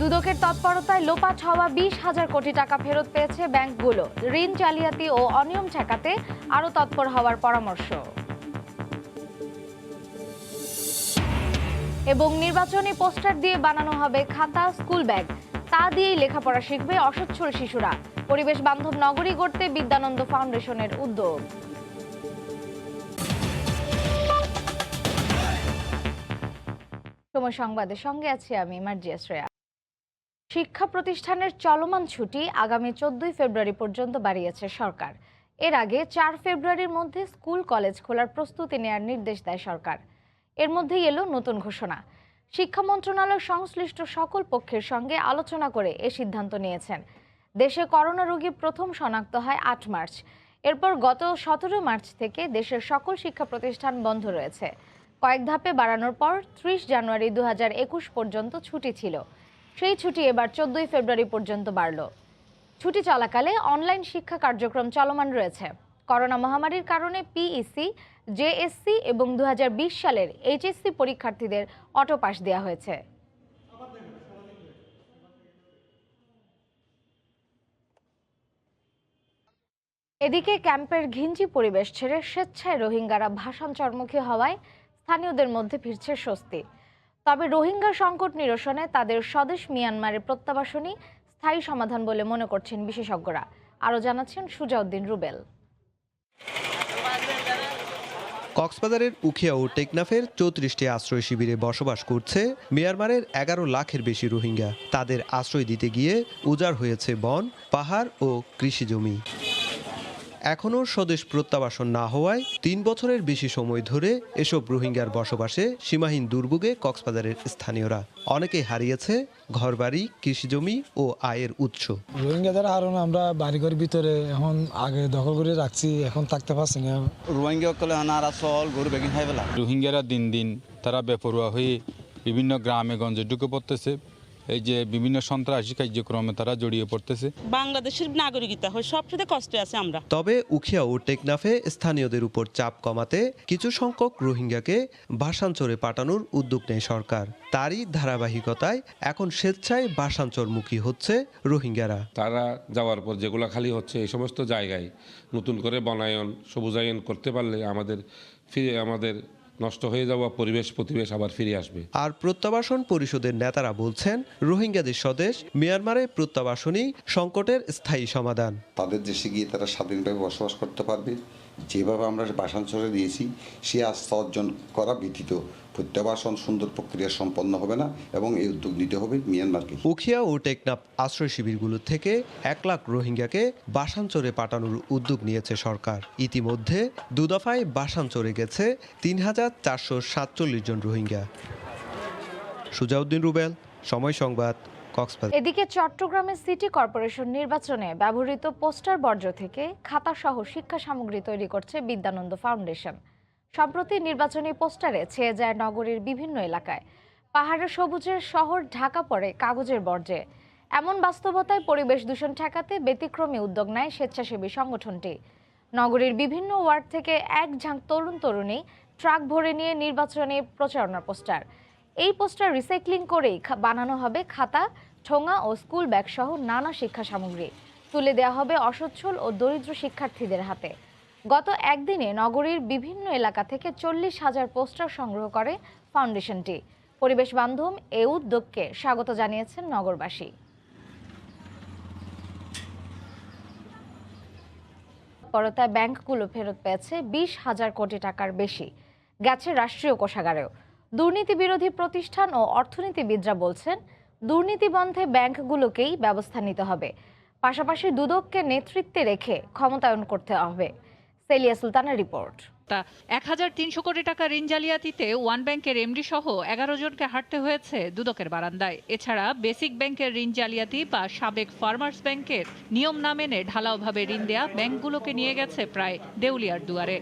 দুদকের তৎপরতায় লোপাট হওয়া 20,000 কোটি টাকা ফেরত পেয়েছে ব্যাংকগুলো। ঋণ জালিয়াতি ও অনিয়ম ঠেকাতে আরও তৎপর হওয়ার পরামর্শ। এবং নির্বাচনী পোস্টার দিয়ে বানানো হবে খাতা, স্কুল ব্যাগ। তা দিয়েই লেখাপড়া শিখবে অসচ্ছল শিশুরা। পরিবেশ বান্ধব নগরী গড়তে বিদ্যানন্দ ফাউন্ডেশনের উদ্যোগ। সময় সংবাদের সঙ্গে আছি আমি মার্জিয়া শ্রেয়া। শিক্ষা প্রতিষ্ঠানের চলমান ছুটি আগামী 14 ফেব্রুয়ারি পর্যন্ত বাড়িয়েছে সরকার। এর আগে 4 ফেব্রুয়ারির মধ্যে স্কুল কলেজ খোলার প্রস্তুতি নেওয়ার নির্দেশ দেয় সরকার। এর মধ্যেই এলো নতুন ঘোষণা। শিক্ষা মন্ত্রণালয় সংশ্লিষ্ট সকল পক্ষের সঙ্গে আলোচনা করে এ সিদ্ধান্ত নিয়েছেন। দেশে করোনা রোগী প্রথম শনাক্ত হয় 8 মার্চ। এরপর গত 17 মার্চ থেকে দেশের সকল শিক্ষা প্রতিষ্ঠান বন্ধ রয়েছে। কয়েক ধাপে বাড়ানোর পর 30 জানুয়ারি 2021 পর্যন্ত ছুটি ছিল। সেই ছুটি এবার 14 ফেব্রুয়ারি পর্যন্ত বাড়ল। ছুটি চলাকালে অনলাইন শিক্ষা কার্যক্রম চলমান রয়েছে। করোনা মহামারীর কারণে পিইসি, জেএসসি এবং 2020 সালের এইচএসসি পরীক্ষার্থীদের অটো পাস দেওয়া হয়েছে। এদিকে ক্যাম্পের ঘিঞ্জি পরিবেশ ছেড়ে স্বেচ্ছায় রোহিঙ্গারা ভাষান্তরমুখী হওয়ায় স্থানীয়দের মধ্যে ফিরছে স্বস্তি। তবে রোহিঙ্গা সংকট নিরসনে তাদের স্বদেশ মিয়ানমারের প্রত্যাবাসনই স্থায়ী সমাধান বলে মনে করছেন বিশেষজ্ঞরা। আরও জানাচ্ছেন সুজাউদ্দিন রুবেল। কক্সবাজারের উখিয়া ও টেকনাফের 34টি আশ্রয় শিবিরে বসবাস করছে মিয়ানমারের 11 লাখের বেশি রোহিঙ্গা। তাদের আশ্রয় দিতে গিয়ে উজাড় হয়েছে বন, পাহাড় ও কৃষি জমি। এখনও স্বদেশ প্রত্যাবাসন না হওয়ায় 3 বছরের বেশি সময় ধরে এসব রোহিঙ্গার বসবাসে সীমাহীন দুর্ভোগে কক্সবাজারের স্থানীয়রা। অনেকেই হারিয়েছে ঘরবাড়ি, কৃষিজমি ও আয়ের উৎস। রোহিঙ্গাদের আরো আমরা বাড়িঘর ভিতরে এখন আগে দখল করে রাখছি, এখন থাকতে পারছি না। রোহিঙ্গারা দিন দিন তারা বেপরোয়া হয়ে বিভিন্ন গ্রামে গঞ্জে ঢুকে পড়তেছে। এই যে বিভিন্ন সন্ত্রাসী কার্যক্রমে তারা জড়িয়ে পড়তেছে। বাংলাদেশের নাগরিকতা হয় সবচেয়ে কষ্টে আছে আমরা। তবে উখিয়া ও টেকনাফে স্থানীয়দের উপর চাপ কমাতে কিছু সংখ্যক রোহিঙ্গাকে ভাষান্তরে পাঠানোর উদ্যোগ নেয় সরকার। তারই ধারাবাহিকতায় এখন স্বেচ্ছায় ভাষান্তরমুখী হচ্ছে রোহিঙ্গারা। তারা যাওয়ার পর যেগুলো খালি হচ্ছে এই সমস্ত জায়গায় নতুন করে বনায়ন, সবুজায়ন করতে পারলে আমাদের নষ্ট হয়ে যাওয়া পরিবেশ আবার ফিরে আসবে। আর প্রত্যাবাসন পরিষদের নেতারা বলছেন রোহিঙ্গাদের স্বদেশ মিয়ানমারে প্রত্যাবাসনই সংকটের স্থায়ী সমাধান। তাদের দেশে গিয়ে তারা স্বাধীনভাবে বসবাস করতে পারবে। যেভাবে আমরা ভাষান্তরে দিয়েছি সে আস্থা অর্জন করা ব্যতীত প্রত্যাবাসন সুন্দর প্রক্রিয়া সম্পন্ন হবে না এবং এই উদ্যোগ নিতে হবে মিয়ানমারকে। উখিয়া ও টেকনাফ আশ্রয় শিবিরগুলো থেকে 1 লাখ রোহিঙ্গাকে ভাষান্তরে পাঠানোর উদ্যোগ নিয়েছে সরকার। ইতিমধ্যে 2 দফায় ভাষান্তরে গেছে 3,447 জন রোহিঙ্গা। সুজাউদ্দিন রুবেল, সময় সংবাদ, কক্সবাজার। এদিকে চট্টগ্রামের সিটি কর্পোরেশন নির্বাচনে ব্যবহৃত পোস্টার বর্জ্য থেকে খাতাসহ শিক্ষা সামগ্রী তৈরি করছে বিদ্যানন্দ ফাউন্ডেশন। সম্প্রতি নির্বাচনী পোস্টারে ছেয়ে যায় নগরীর বিভিন্ন এলাকায়। পাহাড়ের সবুজের শহর ঢাকা পড়ে কাগজের বর্জ্যে। এমন বাস্তবতায় পরিবেশ দূষণ ঠেকাতে ব্যতিক্রমী উদ্যোগ নেয় স্বেচ্ছাসেবী সংগঠনটি। নগরীর বিভিন্ন ওয়ার্ড থেকে এক ঝাঁক তরুণ তরুণী ট্রাক ভরে নিয়ে নির্বাচনী প্রচারণার পোস্টার। এই পোস্টার রিসাইক্লিং করেই বানানো হবে খাতা, ঠোঙা ও স্কুল ব্যাগ সহ নানা শিক্ষা সামগ্রী। তুলে দেওয়া হবে অসচ্ছল ও দরিদ্র শিক্ষার্থীদের হাতে। গত একদিনে নগরীর বিভিন্ন এলাকা থেকে 40,000 পোস্টার সংগ্রহ করে ফাউন্ডেশনটি। পরিবেশ বান্ধব এই উদ্যোগকে স্বাগত জানিয়েছেন নগরবাসী। পরতায় ব্যাংকগুলো ফেরত পেয়েছে 20,000 কোটি টাকার বেশি, গেছে রাষ্ট্রীয় কোষাগারেও। দুর্নীতি বিরোধী প্রতিষ্ঠান ও অর্থনীতিবিদরা বলছেন দুর্নীতি বন্ধে ব্যাংকগুলোকেই ব্যবস্থা নিতে হবে। পাশাপাশি দুদককে নেতৃত্বে রেখে ক্ষমতায়ন করতে হবে। সেলিয়া সুলতানের রিপোর্ট। 1,300 কোটি টাকা ঋণ জালিয়াতিতে ওয়ান ব্যাংকের এমডি সহ 11 জনকে হাঁটতে হয়েছে দুদকের বারান্দায়। এছাড়া বেসিক ব্যাংকের ঋণ জালিয়াতি বা সাবেক ফার্মার্স ব্যাংকের নিয়ম না মেনে ঢালাওভাবে ঋণ দেয়া ব্যাংকগুলোকে নিয়ে গেছে প্রায় দেউলিয়ার দুয়ারে।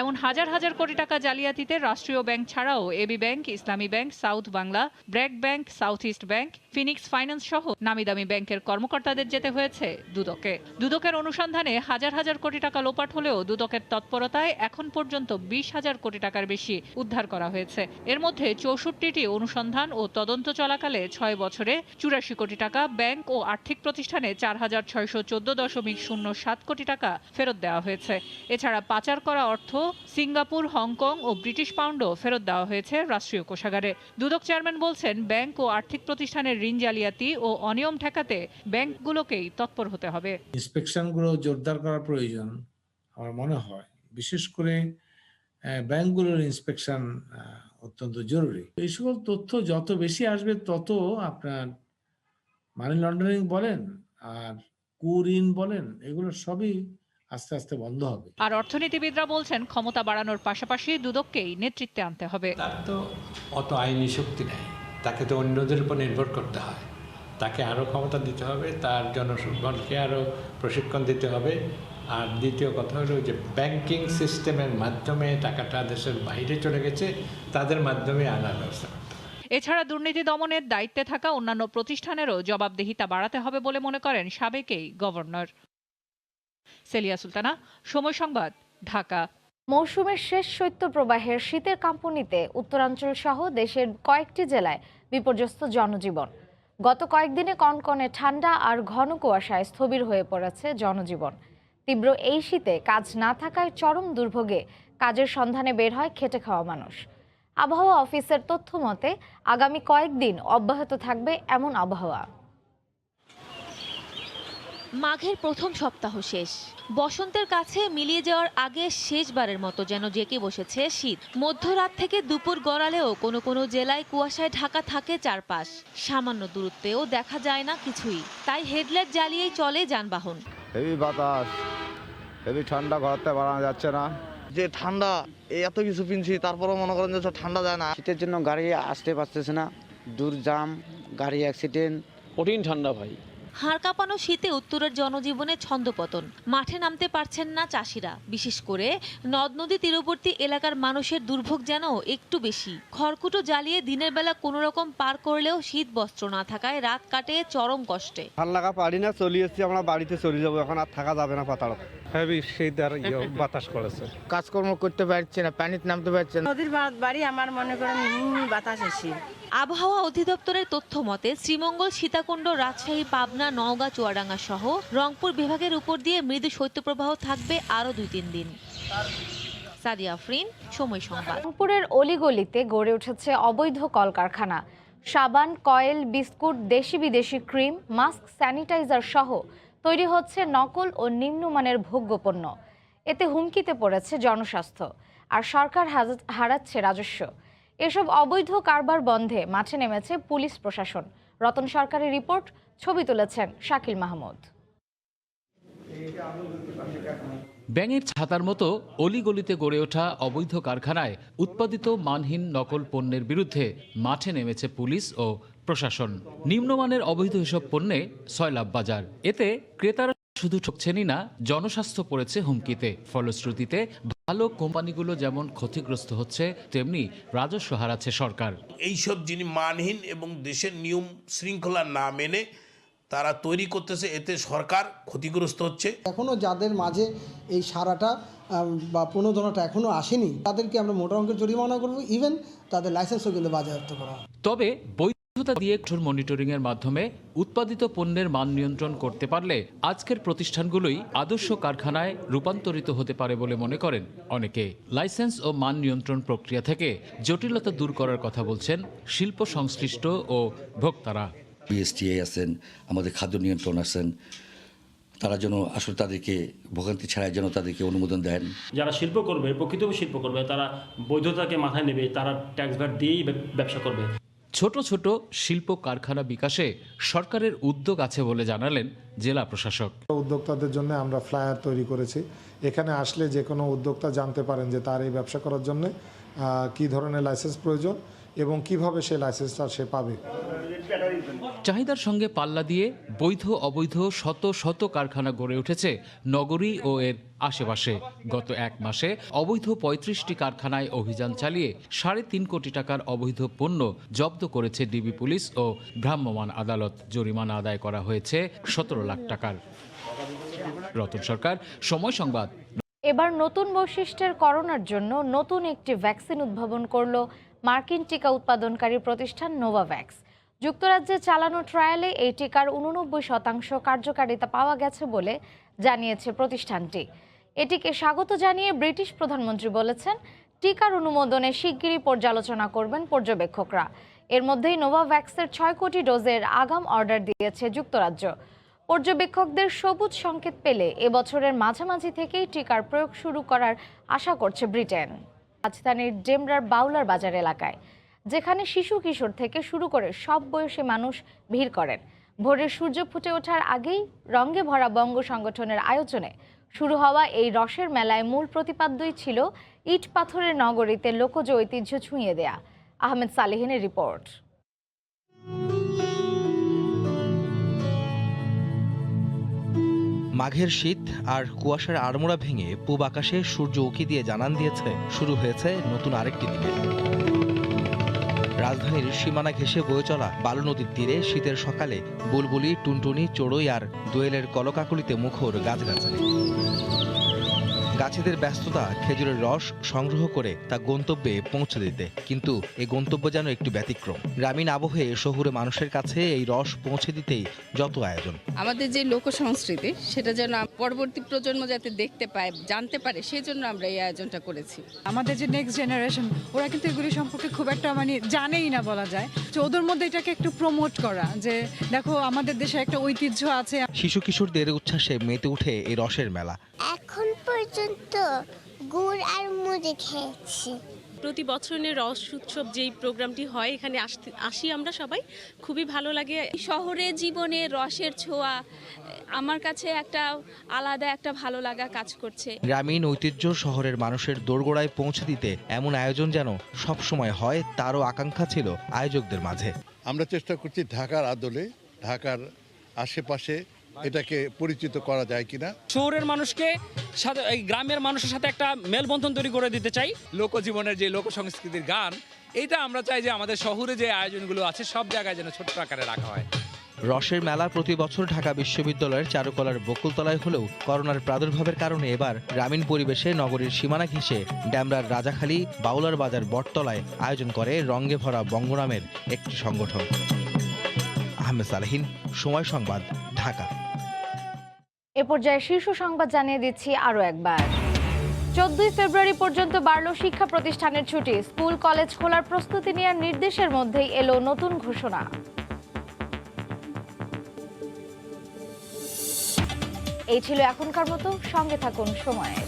এমন হাজার হাজার কোটি টাকা জালিয়াতিতে রাষ্ট্রীয় ব্যাংক ছাড়াও এবি ব্যাংক, ইসলামী bank, south Bangla, BRAC bank, south east bank, Phoenix finance সহ নামিদামি ব্যাংকের কর্মকর্তাদের যেতে হয়েছে দুদকে। দুদকের অনুসন্ধানে হাজার হাজার কোটি টাকা লোপাট হলেও দুদকের তৎপর তৎপরতায় এখন পর্যন্ত 20,000 কোটি টাকার বেশি উদ্ধার করা হয়েছে। এর মধ্যে 64টি অনুসন্ধান ও তদন্ত চলাকালে 6 বছরে 84 কোটি টাকা, ব্যাংক ও আর্থিক প্রতিষ্ঠানে 4,614.07 কোটি টাকা ফেরত দেওয়া হয়েছে। এছাড়া পাচার করা অর্থ সিঙ্গাপুর, হংকং ও ব্রিটিশ পাউন্ডও ফেরত দেওয়া হয়েছে রাষ্ট্রীয় কোষাগারে। দুদক চেয়ারম্যান বলছেন, ব্যাংক ও আর্থিক প্রতিষ্ঠানের ঋণ জালিয়াতি ও অনিয়ম ঠেকাতে ব্যাংকগুলোকেই তৎপর হতে হবে। ইন্সপেকশনগুলো জোরদার করা প্রয়োজন আমার মনে হয়, বিশেষ করে ব্যাংকগুলোর ইন্সপেকশন অত্যন্ত জরুরি। এই সকল তথ্য যত বেশি আসবে তত আপনার মানি লন্ডারিং বলেন আর কুঋণ বলেন, এগুলো সবই আস্তে আস্তে বন্ধ হবে। আর অর্থনীতিবিদরা বলছেন, ক্ষমতা বাড়ানোর পাশাপাশি দুদককেই নেতৃত্বে আনতে হবে। তার তো অত আইনি শক্তি নেই, তাকে তো অন্যদের উপর নির্ভর করতে হয়। তাকে আরও ক্ষমতা দিতে হবে, তার জনগণকে আরও প্রশিক্ষণ দিতে হবে। আর দ্বিতীয় কথা হলো যে ব্যাংকিং সিস্টেমের মাধ্যমে টাকাটা দেশের বাইরে চলে গেছে, তাদের মাধ্যমে আনার ব্যবস্থা। এছাড়া দুর্নীতি দমনের দায়িত্বে থাকা অন্যান্য প্রতিষ্ঠানেরও জবাবদিহিতা বাড়াতে হবে বলে মনে করেন সাবেক এই গভর্নর। সেলিয়া সুলতানা, সময় সংবাদ, ঢাকা। মৌসুমের শেষ শৈত্যপ্রবাহের শীতের কাঁপুনিতে উত্তরাঞ্চল সহ দেশের কয়েকটি জেলায় বিপর্যস্ত জনজীবন। গত কয়েকদিনে কনকনে ঠান্ডা আর ঘন কুয়াশায় স্থবির হয়ে পড়েছে জনজীবন। তীব্র এই শীতে কাজ না থাকায় চরম দুর্ভোগে কাজের সন্ধানে বের হয় খেটে খাওয়া মানুষ। আবহাওয়া অফিসের তথ্য মতে আগামী কয়েকদিন অব্যাহত থাকবে এমন আবহাওয়া। মাঘের প্রথম সপ্তাহ শেষ, বসন্তের কাছে মিলিয়ে যাওয়ার আগে শেষবারের মতো যেন জেঁকে বসেছে শীত। মধ্যরাত থেকে দুপুর গড়ালেও কোনো কোনো জেলায় কুয়াশায় ঢাকা থাকে চারপাশ। সামান্য দূরত্বেও দেখা যায় না কিছুই, তাই হেডলাইট জ্বালিয়েই চলে যানবাহন। হেভি বাতাস, হেভি ঠান্ডা, ঘরতে বাড়ানো যাচ্ছে না। যে ঠান্ডা, এত কিছু কিনছি তারপরও মনে করেন যে ঠান্ডা যায় না। শীতের জন্য গাড়ি আসতে পারতেছে না, দূর জাম, গাড়ি অ্যাক্সিডেন্ট, কঠিন ঠান্ডা ভাই। হাড় কাঁপানো শীতে উত্তরের জনজীবনে ছন্দপতন। মাঠে নামতে পারছেন না চাষিরা, বিশেষ করে নদ নদী তীরবর্তী এলাকার মানুষের দুর্ভোগ যেন একটু বেশি। খড়কুটো জ্বালিয়ে দিনের বেলা কোনো রকম পার করলেও শীত বস্ত্র না থাকায় রাত কাটে চরম কষ্টে। ভাল লাগা পারি না, চলে এসেছি, আমরা বাড়িতে চলে যাবো, এখন আর থাকা যাবে না। পাতাড় হেভি শীত আর বাতাস করেছে, কাজকর্ম করতে পারছে না, পানিতে নামতে পারছে না। নদীর বাড়ি আমার মনে করেন বাতাস এসে। আবহাওয়া অধিদপ্তরের তথ্য মতে শ্রীমঙ্গল, সীতাকুণ্ড, রাজশাহী, পাবনা, নওগাঁ, চুয়াডাঙ্গা সহ রংপুর বিভাগের উপর দিয়ে মৃদু শৈত্যপ্রবাহ থাকবে আরও 2-3 দিন। সাদিয়া আফরিন, সময় সংবাদ। রংপুরের অলিগলিতে গড়ে উঠেছে অবৈধ কলকারখানা। সাবান, কয়েল, বিস্কুট, দেশি বিদেশি ক্রিম, মাস্ক, স্যানিটাইজার সহ তৈরি হচ্ছে নকল ও নিম্নমানের ভোগ্যপণ্য। এতে হুমকিতে পড়েছে জনস্বাস্থ্য আর সরকার হারাচ্ছে রাজস্ব। এসব অবৈধ কারবার বন্ধে মাঠে নেমেছে পুলিশ প্রশাসন। রতন সরকারের রিপোর্ট, ছবি তুলেছেন শাকিল মাহমুদ। ব্যাঙের ছাতার মতো অলিগলিতে গড়ে ওঠা অবৈধ কারখানায় উৎপাদিত মানহীন নকল পণ্যের বিরুদ্ধে মাঠে নেমেছে পুলিশ ও প্রশাসন। নিম্নমানের অবৈধ এসব পণ্যে সয়লাভ বাজার। এতে ক্রেতারা শুধু ঠকছেনই না, জনস্বাস্থ্য পড়েছে হুমকিতে। ফলশ্রুতিতে ভালো কোম্পানিগুলো যেমন ক্ষতিগ্রস্ত হচ্ছে, তেমনি রাজস্ব হারাচ্ছে সরকার। এইসব যিনি মানহীন এবং দেশের নিয়ম শৃঙ্খলা না মেনে তারা তৈরি করতেছে, এতে সরকার ক্ষতিগ্রস্ত হচ্ছে। এখনো যাদের মাঝে এই সারাটা বা প্রণোদনাটা এখনো আসেনি, তাদেরকে আমরা মোটা অঙ্কের জরিমানা করবো, ইভেন তাদের লাইসেন্সও কিন্তু বাজেয়াপ্ত করা। তবে বৈধতা দিয়ে কঠোর মনিটরিং এর মাধ্যমে উৎপাদিত পণ্যের মান নিয়ন্ত্রণ করতে পারলে আজকের প্রতিষ্ঠানগুলোই আদর্শ কারখানায় রূপান্তরিত হতে পারে বলে মনে করেন অনেকে। লাইসেন্স ও মান নিয়ন্ত্রণ প্রক্রিয়া থেকে জটিলতা দূর করার কথা বলছেন শিল্প সংশ্লিষ্ট ও ভোক্তারা। বিএসটিআই আছেন, আমাদের খাদ্য নিয়ন্ত্রণ আছেন, তারা যেন আসলে তাদেরকে ভোগান্তি ছাড়াই যেন তাদেরকে অনুমোদন দেন। যারা শিল্প করবে, প্রকৃত শিল্প করবে, তারা বৈধতাকে মাথায় নেবে, তারা ট্যাক্স ভ্যাট দিয়েই ব্যবসা করবে। ছোট ছোট শিল্প কারখানা বিকাশে সরকারের উদ্যোগ আছে বলে জানালেন জেলা প্রশাসক। উদ্যোক্তাদের জন্য আমরা ফ্লায়ার তৈরি করেছি। এখানে আসলে যে কোনো উদ্যোক্তা জানতে পারেন যে তার এই ব্যবসা করার জন্য কী ধরনের লাইসেন্স প্রয়োজন এবং কিভাবে সেই লাইসেন্সটা সে পাবে। চাহিদার সঙ্গে পাল্লা দিয়ে বৈধ অবৈধ শত শত কারখানা গড়ে উঠেছে নগরী ও এর আশেপাশে। গত 1 মাসে অবৈধ 35টি কারখানায় অভিযান চালিয়ে 3.5 কোটি টাকার অবৈধ পণ্য জব্দ করেছে ডিবি পুলিশ ও ভ্রাম্যমাণ আদালত। জরিমানা আদায় করা হয়েছে 17 লাখ টাকার। রতন সরকার, সময় সংবাদ। এবার নতুন বৈশিষ্ট্যের করোনার জন্য নতুন একটি ভ্যাকসিন উদ্ভাবন করল মার্কিন টিকা উৎপাদনকারী প্রতিষ্ঠান নোভাভ্যাক্স। যুক্তরাজ্যে চালানো ট্রায়ালে এই টিকার 89% কার্যকারিতা পাওয়া গেছে বলে জানিয়েছে প্রতিষ্ঠানটি। এটিকে স্বাগত জানিয়ে ব্রিটিশ প্রধানমন্ত্রী বলেছেন, টিকার অনুমোদনে শিগগিরই পর্যালোচনা করবেন পর্যবেক্ষকরা। এর মধ্যেই নোভাভ্যাক্সের 6 কোটি ডোজের আগাম অর্ডার দিয়েছে যুক্তরাজ্য। পর্যবেক্ষকদের সবুজ সংকেত পেলে এবছরের মাঝামাঝি থেকেই টিকার প্রয়োগ শুরু করার আশা করছে ব্রিটেন। রাজধানীর ডেমরার বাউলার বাজার এলাকায়, যেখানে শিশু কিশোর থেকে শুরু করে সব বয়সী মানুষ ভিড় করেন। ভোরের সূর্য ফুটে ওঠার আগেই রঙে ভরা বঙ্গ সংগঠনের আয়োজনে শুরু হওয়া এই রসের মেলায় মূল প্রতিপাদ্যই ছিল ইট পাথরের নগরীতে লোকজ ঐতিহ্য ছুঁয়ে দেয়া। আহমেদ সালেহিনের রিপোর্ট। মাঘের শীত আর কুয়াশার আড়মোড়া ভেঙে পূব আকাশে সূর্য উঁকি দিয়ে জানান দিয়েছে শুরু হয়েছে নতুন আরেকটি দিনে। রাজধানীর সীমানা ঘেঁষে বয়ে চলা বালু নদীর তীরে শীতের সকালে বুলবুলি, টুনটুনি, চড়ুই আর দোয়েলের কলকাকলিতে মুখর গাছগাছালি। গাছেদের ব্যস্ততা খেজুরের রস সংগ্রহ করে তা গন্তব্যে পৌঁছে দিতে, কিন্তু এই গন্তব্য যেন একটু ব্যতিক্রম। গ্রামীণ আবহে শহুরে মানুষের কাছে এই রস পৌঁছে দিতেই যত আয়োজন। আমাদের যে লোক সংস্কৃতি সেটা যেন পরবর্তী প্রজন্ম যাতে দেখতে পায়, জানতে পারে, সেই জন্য আমরা এই আয়োজনটা করেছি। আমাদের যে নেক্সট জেনারেশন, ওরা কিন্তু এগুলি সম্পর্কে খুব একটা জানেই না বলা যায়। তো ওদের মধ্যে এটাকে একটু প্রমোট করা, যে দেখো আমাদের দেশে একটা ঐতিহ্য আছে। শিশু কিশোরদের উচ্ছ্বাসে মেতে উঠে এই রসের মেলা। এখন পর্যন্ত গুড় আর মুড়ি খেয়েছি। প্রতি বছরের রস উৎসব যেই প্রোগ্রামটি হয়, এখানে আসি আমরা সবাই, খুবই ভালো লাগে। শহরে জীবনে রসের ছোঁয়া আমার কাছে একটা আলাদা একটা ভালো লাগা কাজ করছে। গ্রামীণ ঐতিহ্য শহরের মানুষের দোরগোড়ায় পৌঁছে দিতে এমন আয়োজন যেন সব সময় হয়, তারও আকাঙ্ক্ষা ছিল আয়োজকদের মাঝে। আমরা চেষ্টা করছি ঢাকার আদলে, ঢাকার আশেপাশে এটাকে পরিচিত করা যায় কিনা। শহরের মানুষকে সাথে এই গ্রামের মানুষের সাথে একটা মেলবন্ধন তৈরি করে দিতে চাই। লোকজীবনের যে লোক সংস্কৃতির গান, এটা আমরা চাই যে আমাদের শহরে যে আয়োজনগুলো আছে সব জায়গায় যেন ছোট্ট আকারে রাখা হয়। রসের মেলা প্রতি বছর ঢাকা বিশ্ববিদ্যালয়ের চারুকলার বকুলতলায় হলেও করোনার প্রাদুর্ভাবের কারণে এবার গ্রামীণ পরিবেশে নগরীর সীমানা ঘেঁষে ডেমরার রাজাখালী, বাউলার বাজার বটতলায় আয়োজন করে রঙে ভরা বঙ্গ নামের একটি সংগঠন। আহমেদ সালেহিন, সময় সংবাদ, ঢাকা। এ পর্যায়ে শীর্ষ সংবাদ জানিয়ে দিচ্ছি আরও একবার। 14 ফেব্রুয়ারি পর্যন্ত বাড়ল শিক্ষা প্রতিষ্ঠানের ছুটি। স্কুল কলেজ খোলার প্রস্তুতি নেওয়ার নির্দেশের মধ্যেই এলো নতুন ঘোষণা। এই ছিল এখনকার মতো, সঙ্গে থাকুন সময়ের।